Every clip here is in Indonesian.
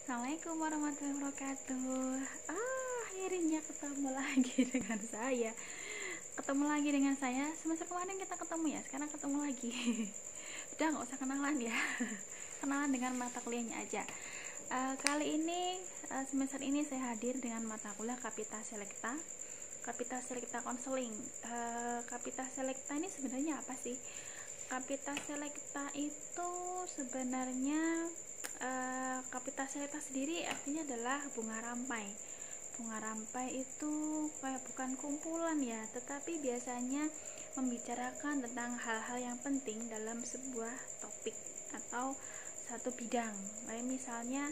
Assalamualaikum warahmatullahi wabarakatuh. Akhirnya ketemu lagi dengan saya. Semester kemarin kita ketemu ya, sekarang ketemu lagi. Udah nggak usah kenalan ya. Kenalan dengan mata kuliahnya aja. Kali ini semester ini saya hadir dengan mata kuliah Kapita Selekta. Kapita Selekta Konseling. Kapita Selekta ini sebenarnya apa sih? Kapita Selekta itu sebenarnya Kapita Selekta sendiri artinya adalah bunga rampai. Bunga rampai itu kayak bukan kumpulan ya, tetapi biasanya membicarakan tentang hal-hal yang penting dalam sebuah topik atau satu bidang. Kayak misalnya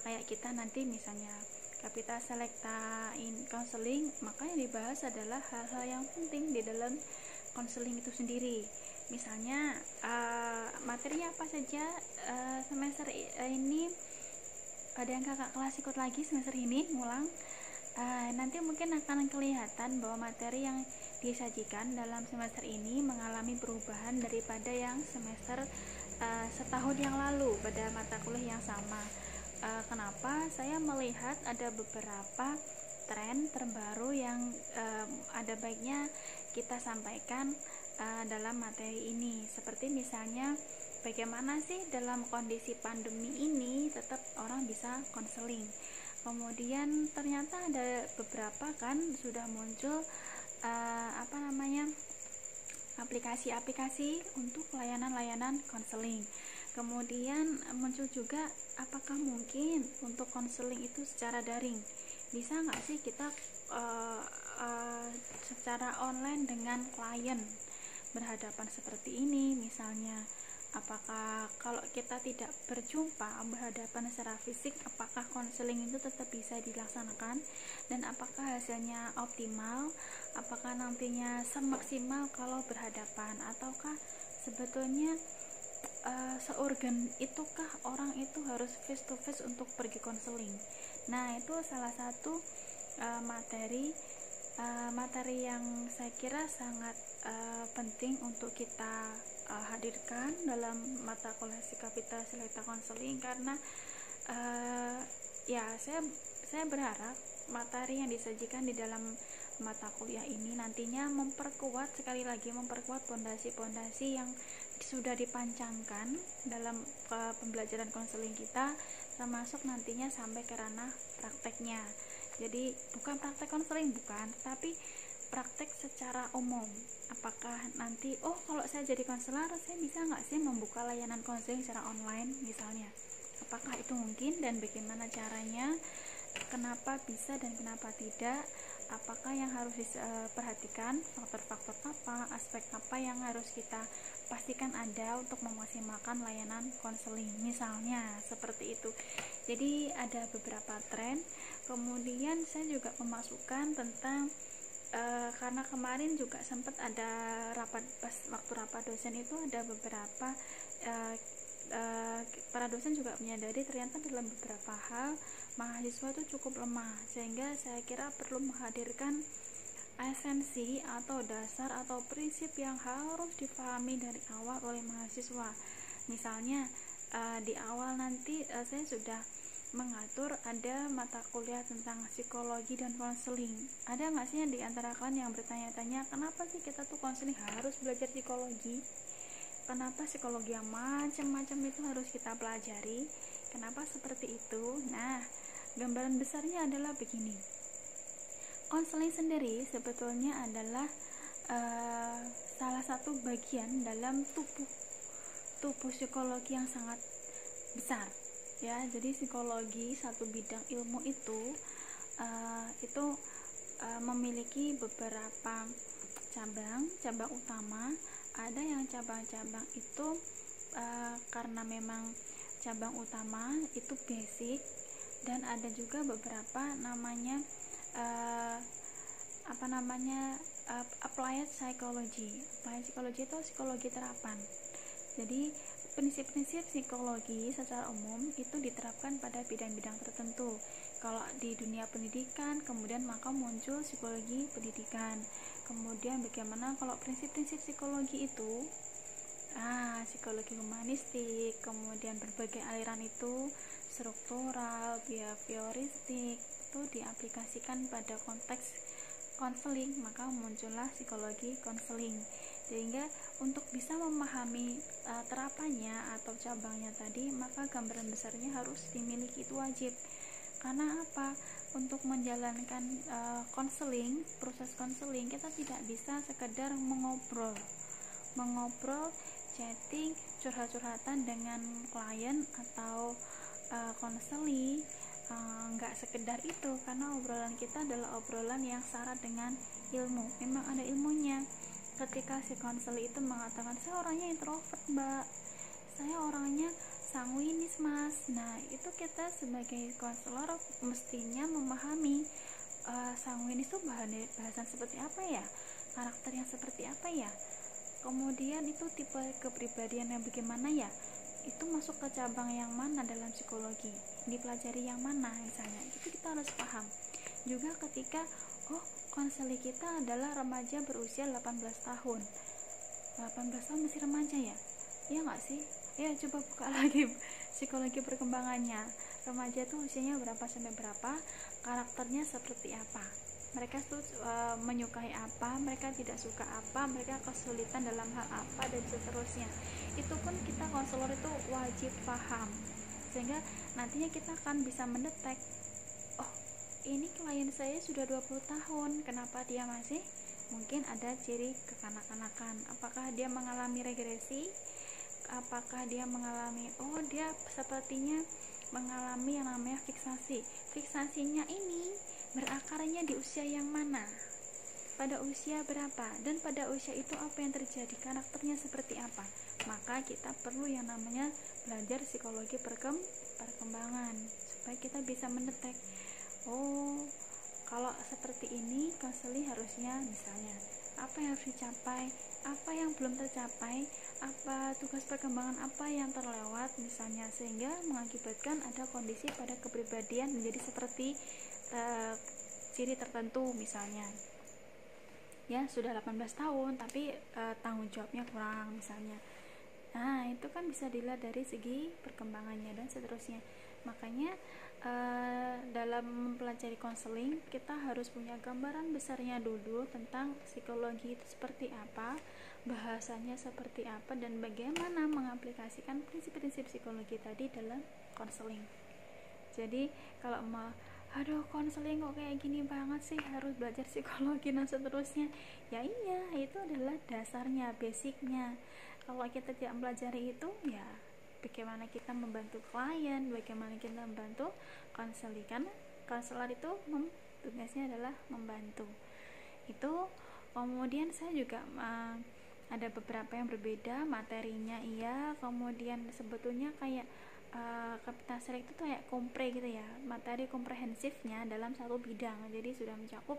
kayak kita nanti misalnya Kapita Selekta in Counseling, maka yang dibahas adalah hal-hal yang penting di dalam konseling itu sendiri. Misalnya materi apa saja semester ini. Ada yang kakak kelas ikut lagi semester ini ngulang. Nanti mungkin akan kelihatan bahwa materi yang disajikan dalam semester ini mengalami perubahan daripada yang semester setahun yang lalu pada mata kuliah yang sama. Kenapa? Saya melihat ada beberapa tren terbaru yang ada baiknya kita sampaikan dalam materi ini. Seperti misalnya bagaimana sih dalam kondisi pandemi ini tetap orang bisa konseling. Kemudian ternyata ada beberapa kan sudah muncul aplikasi-aplikasi untuk layanan-layanan konseling. Kemudian muncul juga apakah mungkin untuk konseling itu secara daring. Bisa nggak sih kita secara online dengan klien berhadapan seperti ini misalnya. Apakah kalau kita tidak berjumpa berhadapan secara fisik, apakah konseling itu tetap bisa dilaksanakan dan apakah hasilnya optimal, apakah nantinya semaksimal kalau berhadapan, ataukah sebetulnya seurgen itukah orang itu harus face to face untuk pergi konseling. Nah, itu salah satu materi yang saya kira sangat penting untuk kita hadirkan dalam mata kuliah Kapita Selekta Konseling, karena ya saya berharap materi yang disajikan di dalam mata kuliah ini nantinya memperkuat pondasi-pondasi yang sudah dipancangkan dalam pembelajaran konseling kita, termasuk nantinya sampai ke ranah prakteknya. Jadi bukan praktek konseling, bukan, tapi praktek secara umum. Apakah nanti kalau saya jadi konselor, saya bisa nggak sih membuka layanan konseling secara online misalnya? Apakah itu mungkin dan bagaimana caranya? Kenapa bisa dan kenapa tidak? Apakah yang harus diperhatikan? Faktor-faktor apa? Aspek apa yang harus kita pastikan ada untuk memaksimalkan layanan konseling? Misalnya seperti itu. Jadi ada beberapa tren. Kemudian saya juga memasukkan tentang karena kemarin juga sempat ada waktu rapat dosen itu ada beberapa para dosen juga menyadari ternyata dalam beberapa hal mahasiswa itu cukup lemah, sehingga saya kira perlu menghadirkan esensi atau dasar atau prinsip yang harus dipahami dari awal oleh mahasiswa. Misalnya di awal nanti saya sudah mengatur ada mata kuliah tentang psikologi dan konseling. Ada nggak sih yang di antara kalian yang bertanya-tanya, kenapa sih kita tuh konseling harus belajar psikologi? Kenapa psikologi yang macam-macam itu harus kita pelajari? Kenapa seperti itu? Nah, gambaran besarnya adalah begini. Konseling sendiri sebetulnya adalah salah satu bagian dalam tubuh psikologi yang sangat besar. Ya, jadi psikologi satu bidang ilmu itu memiliki beberapa cabang utama. Ada yang cabang-cabang itu karena memang cabang utama itu basic, dan ada juga beberapa namanya applied psychology. Applied psychology itu psikologi terapan. Jadi prinsip-prinsip psikologi secara umum itu diterapkan pada bidang-bidang tertentu. Kalau di dunia pendidikan, kemudian maka muncul psikologi pendidikan. Kemudian bagaimana kalau prinsip-prinsip psikologi itu psikologi humanistik, kemudian berbagai aliran itu struktural, behavioristik itu diaplikasikan pada konteks konseling, maka muncullah psikologi konseling. Sehingga untuk bisa memahami terapannya atau cabangnya tadi, maka gambaran besarnya harus dimiliki, itu wajib. Karena apa? Untuk menjalankan konseling, proses konseling, kita tidak bisa sekedar mengobrol, chatting, curhat-curhatan dengan klien atau konseli. Nggak sekedar itu, karena obrolan kita adalah obrolan yang syarat dengan ilmu, memang ada ilmunya. Ketika si konseli itu mengatakan, saya orangnya introvert mbak, saya orangnya sanguinis mas, nah itu kita sebagai konselor mestinya memahami sanguinis itu bahasan seperti apa ya, karakter yang seperti apa ya, kemudian itu tipe kepribadian yang bagaimana ya, itu masuk ke cabang yang mana dalam psikologi, dipelajari yang mana misalnya, itu kita harus paham. Juga ketika konseli kita adalah remaja berusia 18 tahun masih remaja ya nggak sih? Ya coba buka lagi psikologi perkembangannya, remaja tuh usianya berapa sampai berapa, karakternya seperti apa, mereka tuh menyukai apa, mereka tidak suka apa, mereka kesulitan dalam hal apa, dan seterusnya. Itu pun kita konselor itu wajib paham, sehingga nantinya kita akan bisa mendetek, ini klien saya sudah 20 tahun, kenapa dia masih mungkin ada ciri kekanak-kanakan, apakah dia mengalami regresi, apakah dia mengalami dia sepertinya mengalami yang namanya fiksasinya ini berakarnya di usia yang mana, pada usia berapa, dan pada usia itu apa yang terjadi, karakternya seperti apa. Maka kita perlu yang namanya belajar psikologi perkembangan supaya kita bisa mendetek, kalau seperti ini konseling harusnya misalnya apa yang harus dicapai, apa yang belum tercapai, apa tugas perkembangan apa yang terlewat misalnya, sehingga mengakibatkan ada kondisi pada kepribadian menjadi seperti ciri tertentu misalnya. Ya sudah 18 tahun tapi tanggung jawabnya kurang misalnya. Nah itu kan bisa dilihat dari segi perkembangannya dan seterusnya. Makanya dalam mempelajari konseling kita harus punya gambaran besarnya dulu tentang psikologi itu seperti apa, bahasanya seperti apa, dan bagaimana mengaplikasikan prinsip-prinsip psikologi tadi dalam konseling. Jadi kalau konseling kok kayak gini banget sih, harus belajar psikologi dan seterusnya, ya iya, itu adalah dasarnya, basicnya. Kalau kita tidak mempelajari itu, ya bagaimana kita membantu klien, bagaimana kita membantu konseling, karena konselor itu tugasnya adalah membantu itu. Kemudian saya juga ada beberapa yang berbeda materinya, iya, kemudian sebetulnya kayak kapital selek itu kayak kompre gitu ya, materi komprehensifnya dalam satu bidang, jadi sudah mencakup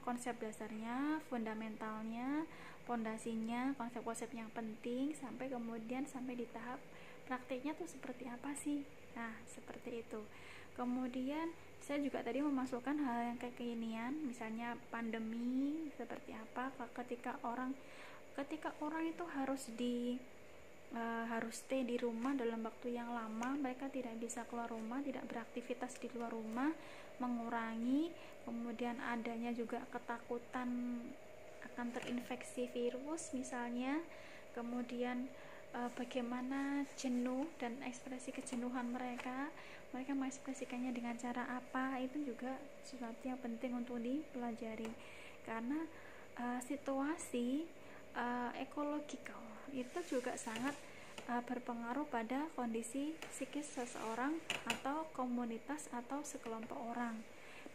konsep dasarnya, fundamentalnya, fondasinya, konsep-konsep yang penting, sampai kemudian sampai di tahap praktiknya tuh seperti apa sih. Nah seperti itu. Kemudian saya juga tadi memasukkan hal yang kekinian, misalnya pandemi seperti apa, ketika orang itu harus stay di rumah dalam waktu yang lama, mereka tidak bisa keluar rumah, tidak beraktivitas di luar rumah, mengurangi, kemudian adanya juga ketakutan akan terinfeksi virus misalnya, kemudian bagaimana jenuh dan ekspresi kejenuhan mereka mengekspresikannya dengan cara apa, itu juga sesuatu yang penting untuk dipelajari, karena situasi ekologikal itu juga sangat berpengaruh pada kondisi psikis seseorang atau komunitas atau sekelompok orang,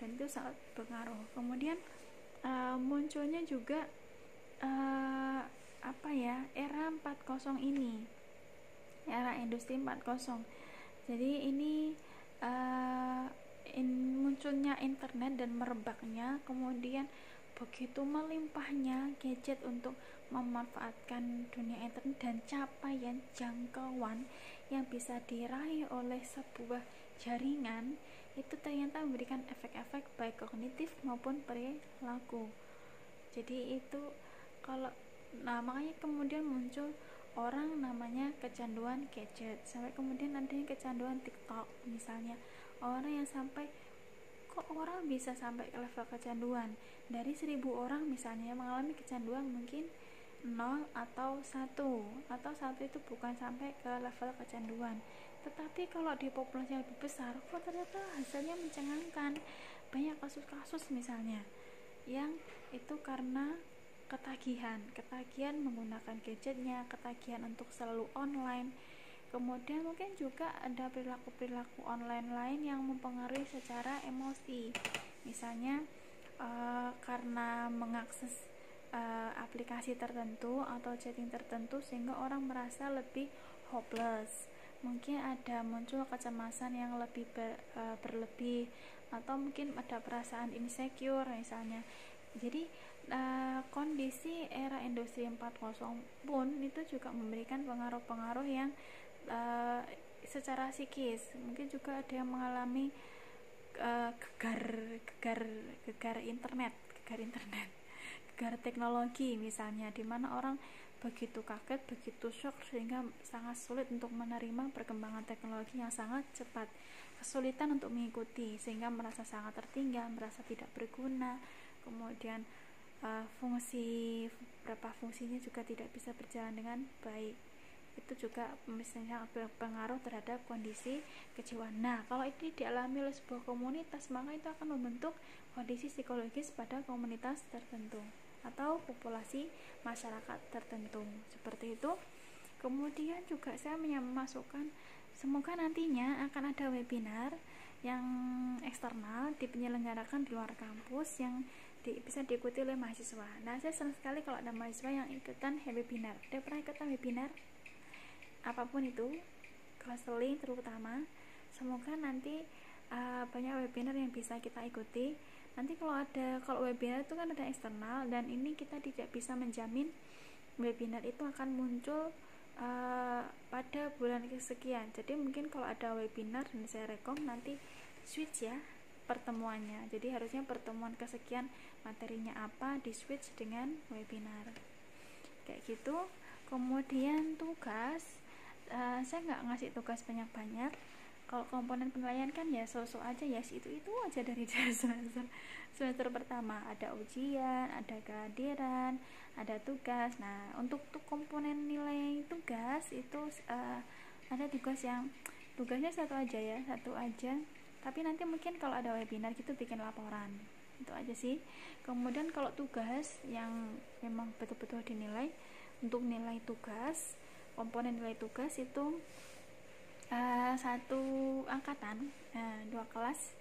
dan itu sangat berpengaruh. Kemudian munculnya juga era 4.0 ini, era industri 4.0. Jadi ini munculnya internet dan merebaknya, kemudian begitu melimpahnya gadget untuk memanfaatkan dunia internet, dan capaian jangkauan yang bisa diraih oleh sebuah jaringan itu ternyata memberikan efek-efek baik kognitif maupun perilaku. Jadi itu makanya kemudian muncul orang namanya kecanduan gadget, sampai kemudian ada yang kecanduan TikTok misalnya. Orang yang sampai, kok orang bisa sampai ke level kecanduan? Dari 1000 orang misalnya mengalami kecanduan mungkin 0 atau 1, atau 1 itu bukan sampai ke level kecanduan. Tetapi kalau di populasi yang lebih besar, kok ternyata hasilnya mencengangkan. Banyak kasus-kasus misalnya yang itu karena ketagihan menggunakan gadgetnya, ketagihan untuk selalu online. Kemudian mungkin juga ada perilaku-perilaku online lain yang mempengaruhi secara emosi. Misalnya karena mengakses aplikasi tertentu atau chatting tertentu sehingga orang merasa lebih hopeless. Mungkin ada muncul kecemasan yang lebih berlebih, atau mungkin ada perasaan insecure misalnya. Jadi kondisi era industri 4.0 pun itu juga memberikan pengaruh-pengaruh yang secara psikis. Mungkin juga ada yang mengalami gegar internet, gegar teknologi misalnya, di mana orang begitu kaget, begitu shock sehingga sangat sulit untuk menerima perkembangan teknologi yang sangat cepat, kesulitan untuk mengikuti sehingga merasa sangat tertinggal, merasa tidak berguna. Kemudian beberapa fungsinya juga tidak bisa berjalan dengan baik. Itu juga misalnya berpengaruh terhadap kondisi kejiwaan. Nah, kalau ini dialami oleh sebuah komunitas, maka itu akan membentuk kondisi psikologis pada komunitas tertentu atau populasi masyarakat tertentu, seperti itu. Kemudian juga saya memasukkan, semoga nantinya akan ada webinar yang eksternal penyelenggarakan di luar kampus yang bisa diikuti oleh mahasiswa. Nah, saya senang sekali kalau ada mahasiswa yang ikutan webinar. Dia pernah ikutan webinar apapun itu, counseling terutama. Semoga nanti banyak webinar yang bisa kita ikuti. Nanti kalau webinar itu kan ada eksternal, dan ini kita tidak bisa menjamin webinar itu akan muncul pada bulan kesekian. Jadi mungkin kalau ada webinar dan saya rekom, nanti switch ya pertemuannya. Jadi harusnya pertemuan kesekian materinya apa, di switch dengan webinar kayak gitu. Kemudian tugas, saya nggak ngasih tugas banyak-banyak. Kalau komponen penilaian kan ya so-so aja ya, itu aja dari semester pertama. Ada ujian, ada kehadiran, ada tugas. Nah, untuk komponen nilai tugas itu ada tugasnya satu aja, tapi nanti mungkin kalau ada webinar gitu bikin laporan, itu aja sih. Kemudian kalau tugas yang memang betul-betul dinilai, untuk nilai tugas, komponen nilai tugas itu satu angkatan, 2 kelas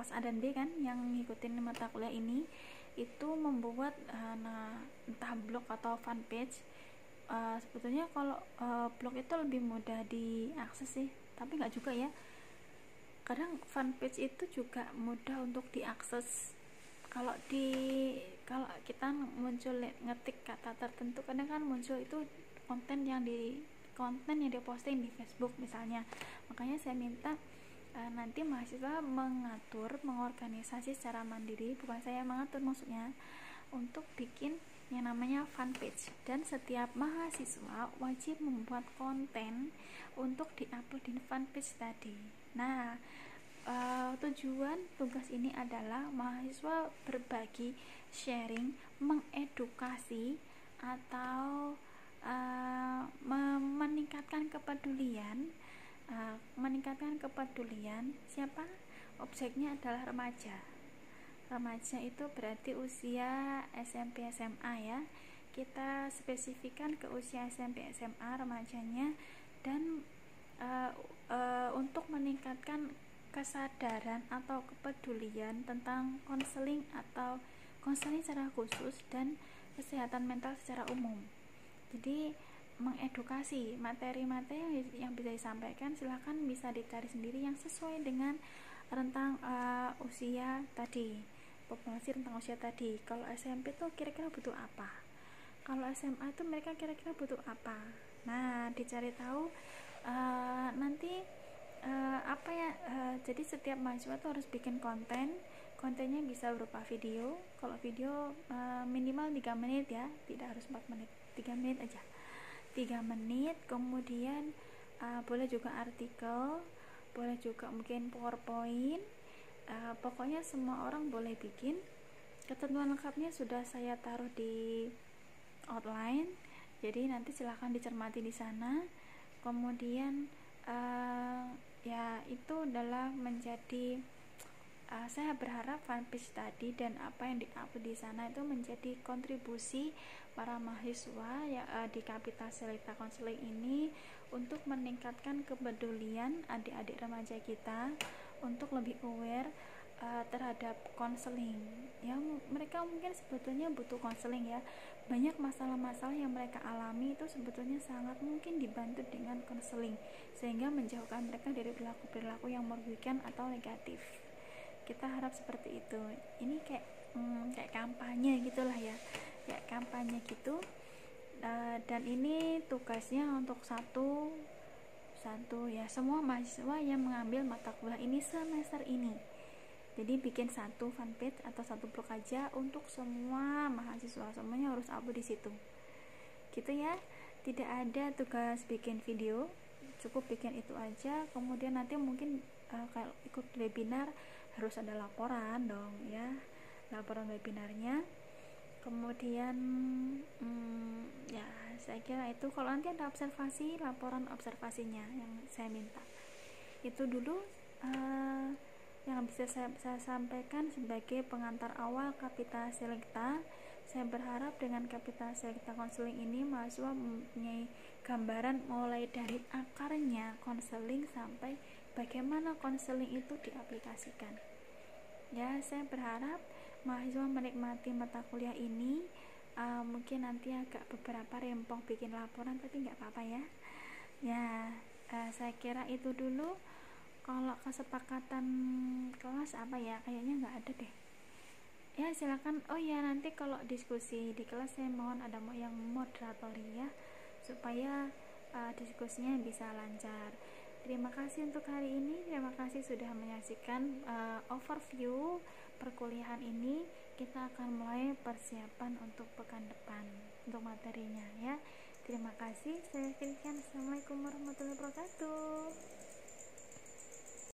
A dan B kan yang ngikutin mata kuliah ini, itu membuat entah blog atau fanpage. Sebetulnya kalau blog itu lebih mudah diakses sih, tapi nggak juga ya. Kadang fanpage itu juga mudah untuk diakses. Kalau kita muncul ngetik kata tertentu, kadang kan muncul itu konten yang diposting di Facebook misalnya. Makanya saya minta nanti mahasiswa mengorganisasi secara mandiri, bukan saya mengatur maksudnya, untuk bikin yang namanya fanpage, dan setiap mahasiswa wajib membuat konten untuk diupload di fanpage tadi. Nah, tujuan tugas ini adalah mahasiswa berbagi, sharing, mengedukasi, atau meningkatkan kepedulian siapa? Objeknya adalah remaja. Remaja itu berarti usia SMP SMA ya. Kita spesifikkan ke usia SMP SMA remajanya, dan untuk meningkatkan kesadaran atau kepedulian tentang konseling secara khusus dan kesehatan mental secara umum. Jadi mengedukasi materi-materi yang bisa disampaikan, silahkan bisa dicari sendiri yang sesuai dengan rentang usia tadi, populasi rentang usia tadi. Kalau SMP tuh kira-kira butuh apa, kalau SMA itu mereka kira-kira butuh apa. Nah, dicari tahu nanti jadi setiap mahasiswa tuh harus bikin kontennya bisa berupa video. Kalau video minimal 3 menit ya, tidak harus 4 menit, 3 menit aja. 3 menit. Kemudian boleh juga artikel, boleh juga mungkin PowerPoint, pokoknya semua orang boleh bikin. Ketentuan lengkapnya sudah saya taruh di outline, jadi nanti silahkan dicermati di sana. Kemudian ya itu adalah menjadi saya berharap fanpage tadi dan apa yang di-upload di sana itu menjadi kontribusi para mahasiswa ya di Kapital Selekta Konseling ini untuk meningkatkan kepedulian adik-adik remaja kita untuk lebih aware terhadap konseling. Ya, mereka mungkin sebetulnya butuh konseling ya. Banyak masalah-masalah yang mereka alami itu sebetulnya sangat mungkin dibantu dengan konseling, sehingga menjauhkan mereka dari perilaku-perilaku yang merugikan atau negatif. Kita harap seperti itu. Ini kayak kampanye gitulah ya, kayak kampanye gitu. Dan ini tugasnya untuk satu ya semua mahasiswa yang mengambil mata kuliah ini semester ini. Jadi bikin satu fanpage atau satu blog aja untuk semua mahasiswa, semuanya harus upload di situ. Gitu ya. Tidak ada tugas bikin video, cukup bikin itu aja. Kemudian nanti mungkin kalau ikut webinar harus ada laporan dong ya, laporan webinarnya. Kemudian ya saya kira itu. Kalau nanti ada observasi, laporan observasinya yang saya minta. Itu dulu yang bisa saya sampaikan sebagai pengantar awal Kapital Selekta. Saya berharap dengan Kapital Selekta Konseling ini mahasiswa mempunyai gambaran mulai dari akarnya konseling sampai bagaimana konseling itu diaplikasikan. Ya, saya berharap mahasiswa menikmati mata kuliah ini. Mungkin nanti agak beberapa rempong bikin laporan, tapi nggak apa-apa ya. Ya, saya kira itu dulu. Kalau kesepakatan kelas apa ya, kayaknya nggak ada deh ya. Silakan. Oh ya, nanti kalau diskusi di kelas saya mohon ada yang moderator ya, supaya diskusinya bisa lancar. Terima kasih untuk hari ini. Terima kasih sudah menyaksikan overview perkuliahan ini. Kita akan mulai persiapan untuk pekan depan untuk materinya ya. Terima kasih. Saya akhirkan. Assalamualaikum warahmatullahi wabarakatuh.